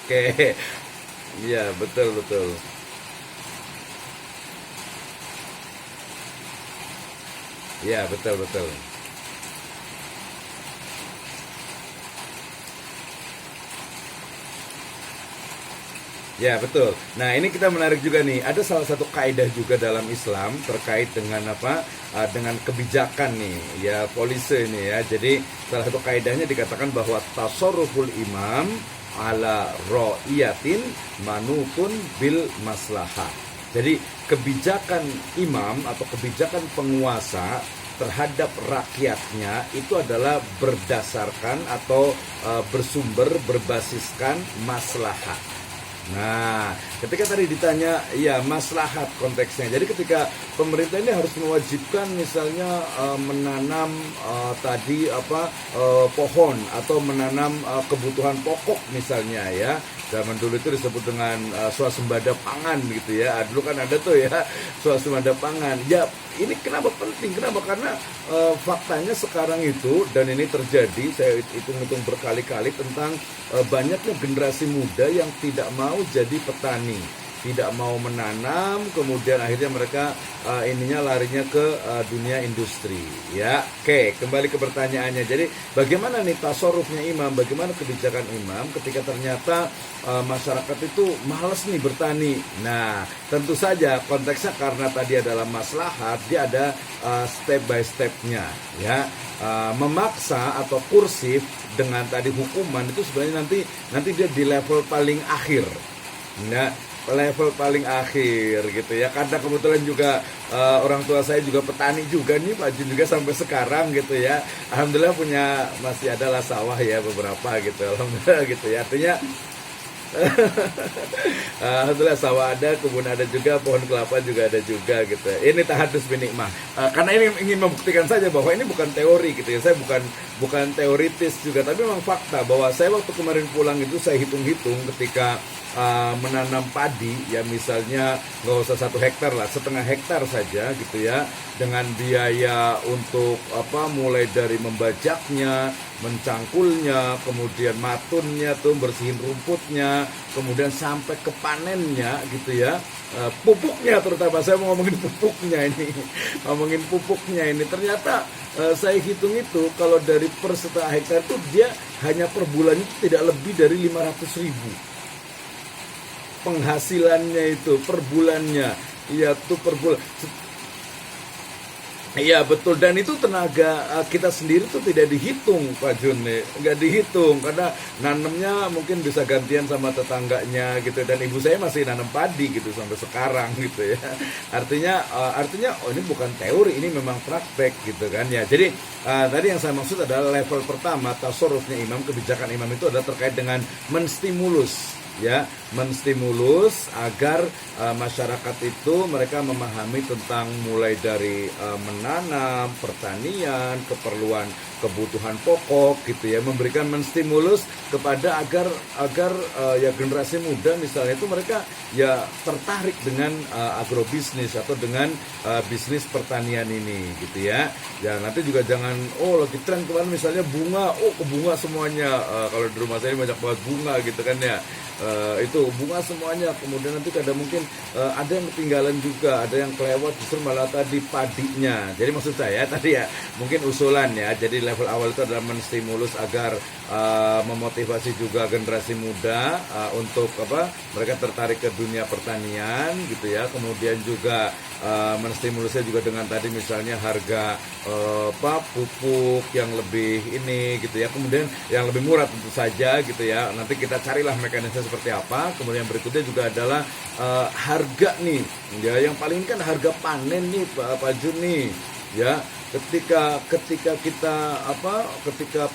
Oke. Iya, betul betul. Iya, betul betul. Ya, betul. Nah, ini kita menarik juga nih. Ada salah satu kaidah juga dalam Islam terkait dengan apa? Dengan kebijakan nih, ya polisi ini ya. Jadi, salah satu kaidahnya dikatakan bahwa tasarruful imam ala ro'iyatin manutun bil maslahah. Jadi, kebijakan imam atau kebijakan penguasa terhadap rakyatnya itu adalah berdasarkan atau bersumber berbasiskan maslahat. Nah, ketika tadi ditanya, ya maslahat konteksnya. Jadi ketika pemerintah ini harus mewajibkan misalnya menanam pohon atau menanam kebutuhan pokok misalnya ya. Zaman dulu itu disebut dengan swasembada pangan gitu ya. Dulu kan ada tuh ya swasembada pangan. Ya, ini kenapa penting? Kenapa? Karena faktanya sekarang itu, dan ini terjadi, saya hitung-hitung berkali-kali tentang banyaknya generasi muda yang tidak mau jadi petani, tidak mau menanam, kemudian akhirnya mereka larinya ke dunia industri. Ya, oke, kembali ke pertanyaannya. Jadi, bagaimana nih tasarrufnya imam? Bagaimana kebijakan imam ketika ternyata masyarakat itu malas nih bertani? Nah, tentu saja konteksnya karena tadi adalah maslahat, dia ada step by stepnya, ya. Memaksa atau kursif dengan tadi hukuman itu sebenarnya nanti dia di level paling akhir. Nah, level paling akhir gitu ya, karena kebetulan juga orang tua saya juga petani juga nih Pak Jun juga sampai sekarang gitu ya. Alhamdulillah masih adalah sawah ya beberapa gitu, alhamdulillah gitu ya. Artinya alhamdulillah sawah ada, kebun ada juga, pohon kelapa juga ada juga gitu. Ini tahadus binikmah. Karena ini ingin membuktikan saja bahwa ini bukan teori gitu ya. Saya bukan teoritis juga, tapi memang fakta bahwa saya waktu kemarin pulang itu saya hitung-hitung ketika menanam padi ya, misalnya nggak usah 1 hektar lah, 1/2 hektar saja gitu ya, dengan biaya untuk mulai dari membajaknya, mencangkulnya, kemudian matunnya tuh, bersihin rumputnya, kemudian sampai ke panennya gitu ya, pupuknya terutama, saya mau ngomongin pupuknya ini ngomongin pupuknya ini, ternyata saya hitung itu kalau dari per 1/2 hektar itu dia hanya per bulannya tidak lebih dari 500.000 penghasilannya itu per bulannya. Iya tuh per bulan. Iya betul, dan itu tenaga kita sendiri tuh tidak dihitung Pak Jun nih, nggak dihitung karena nanamnya mungkin bisa gantian sama tetangganya gitu, dan ibu saya masih nanam padi gitu sampai sekarang gitu ya. Artinya ini bukan teori, ini memang praktek gitu kan ya. Jadi tadi yang saya maksud adalah level pertama tasarrufnya imam, kebijakan imam itu adalah terkait dengan menstimulus agar masyarakat itu mereka memahami tentang mulai dari menanam, pertanian, keperluan kebutuhan pokok gitu ya, memberikan menstimulus kepada agar ya generasi muda misalnya itu mereka ya tertarik dengan agrobisnis atau dengan bisnis pertanian ini gitu ya. Ya nanti juga jangan lagi tren kemarin misalnya bunga, ke bunga semuanya, kalau di rumah saya banyak banget bunga gitu kan ya. Itu bunga semuanya, kemudian nanti kadang mungkin ada yang ketinggalan juga, ada yang kelewat justru malah tadi padinya. Jadi maksud saya tadi ya mungkin usulan ya, jadi level awal itu adalah menstimulus agar memotivasi juga generasi muda untuk mereka tertarik ke dunia pertanian gitu ya. Kemudian juga menstimulusnya juga dengan tadi misalnya harga pupuk yang lebih ini gitu ya, kemudian yang lebih murah tentu saja gitu ya. Nanti kita carilah mekanisme seperti apa. Kemudian berikutnya juga adalah harga nih ya, yang paling kan harga panen nih Pak Jun nih ya. Ketika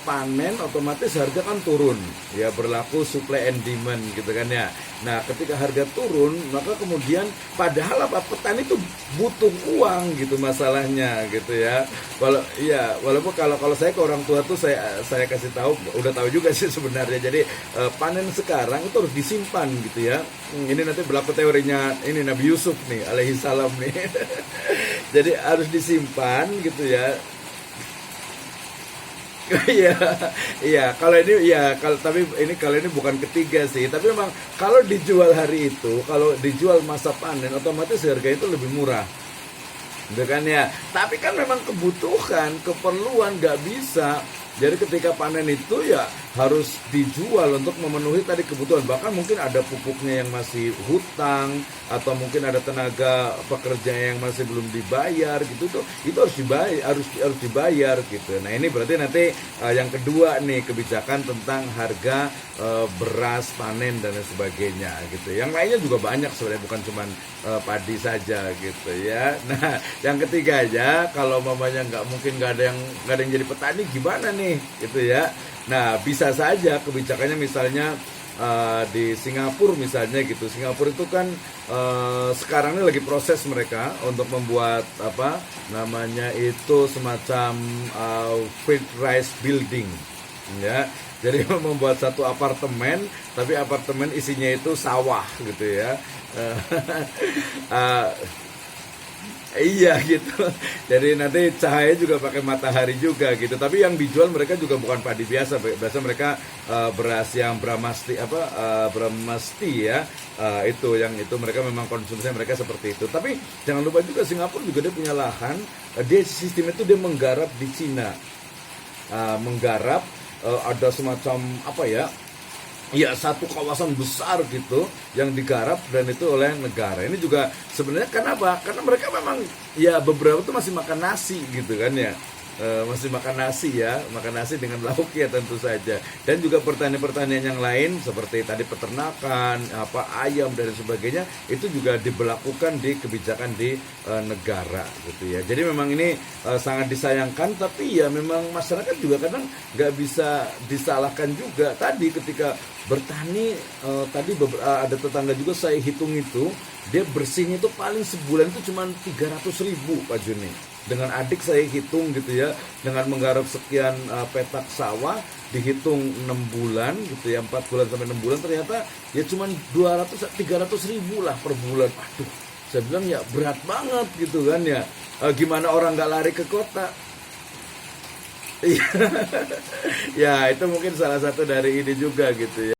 panen otomatis harga kan turun ya, berlaku supply and demand gitu kan ya. Nah ketika harga turun maka kemudian padahal petani itu butuh uang gitu masalahnya gitu ya. Walaupun kalau saya ke orang tua tuh saya kasih tahu, udah tahu juga sih sebenarnya. Jadi panen sekarang itu harus disimpan gitu ya. Ini nanti berlaku teorinya ini Nabi Yusuf nih alaihi salam nih. Jadi harus disimpan gitu ya. Iya, iya. Kalau ini ya, kalau ini bukan ketiga sih. Tapi memang kalau dijual hari itu, kalau dijual masa panen, otomatis harganya itu lebih murah. Gitu kan ya. Tapi kan memang kebutuhan, keperluan nggak bisa. Jadi ketika panen itu ya harus dijual untuk memenuhi tadi kebutuhan. Bahkan mungkin ada pupuknya yang masih hutang, atau mungkin ada tenaga pekerja yang masih belum dibayar gitu tuh. Itu harus dibayar, harus dibayar gitu. Nah, ini berarti nanti yang kedua nih, kebijakan tentang harga beras panen dan lain sebagainya gitu. Yang lainnya juga banyak sebenarnya, bukan cuma padi saja gitu ya. Nah, yang ketiga aja, kalau mamanya nggak ada yang jadi petani, gimana nih gitu ya. Nah, bisa saja kebijakannya misalnya di Singapura misalnya gitu. Singapura itu kan sekarang ini lagi proses mereka untuk membuat apa namanya itu, semacam feed rice building ya. Jadi membuat satu apartemen, tapi apartemen isinya itu sawah gitu ya. Iya gitu. Jadi nanti cahaya juga pakai matahari juga gitu. Tapi yang dijual mereka juga bukan padi biasa. Biasa mereka beras yang Brahmasti ya. Itu mereka memang konsumsinya mereka seperti itu. Tapi jangan lupa juga Singapura juga dia punya lahan. Dia sistem itu dia menggarap di Cina. Menggarap ada semacam apa ya? Ya, satu kawasan besar gitu yang digarap dan itu oleh negara. Ini juga sebenarnya kenapa? Karena mereka memang ya beberapa tuh masih makan nasi gitu kan ya. Masih makan nasi ya, makan nasi dengan lauk ya tentu saja. Dan juga pertanian-pertanian yang lain seperti tadi peternakan, ayam dan sebagainya, itu juga diberlakukan di kebijakan di negara gitu ya. Jadi memang ini sangat disayangkan, tapi ya memang masyarakat juga kadang nggak bisa disalahkan juga. Tadi ketika bertani, tadi ada tetangga juga saya hitung itu, dia bersihnya itu paling sebulan itu cuma 300.000 Pak Juni. Dengan adik saya hitung gitu ya, dengan menggarap sekian petak sawah, dihitung 6 bulan gitu ya, 4 bulan sampai 6 bulan, ternyata ya cuma 200-300 ribu lah per bulan. Aduh, saya bilang ya berat banget gitu kan ya. Gimana orang nggak lari ke kota? Ya itu mungkin salah satu dari ini juga gitu ya.